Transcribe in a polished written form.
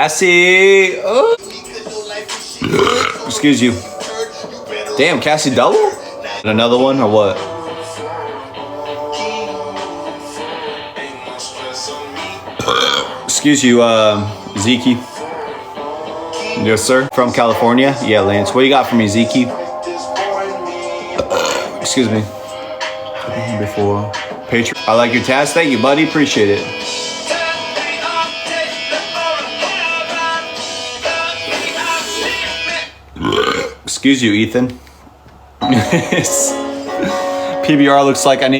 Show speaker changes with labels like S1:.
S1: Cassie. Oh. Excuse you. Damn, Cassie double? Another one or what? Excuse you, Zeke. Yes, sir. From California? Yeah, Lance. What you got for me, Zeke? Excuse me. Before Patreon. I like your task. Thank you, buddy. Appreciate it. Excuse you, Ethan. PBR looks like I need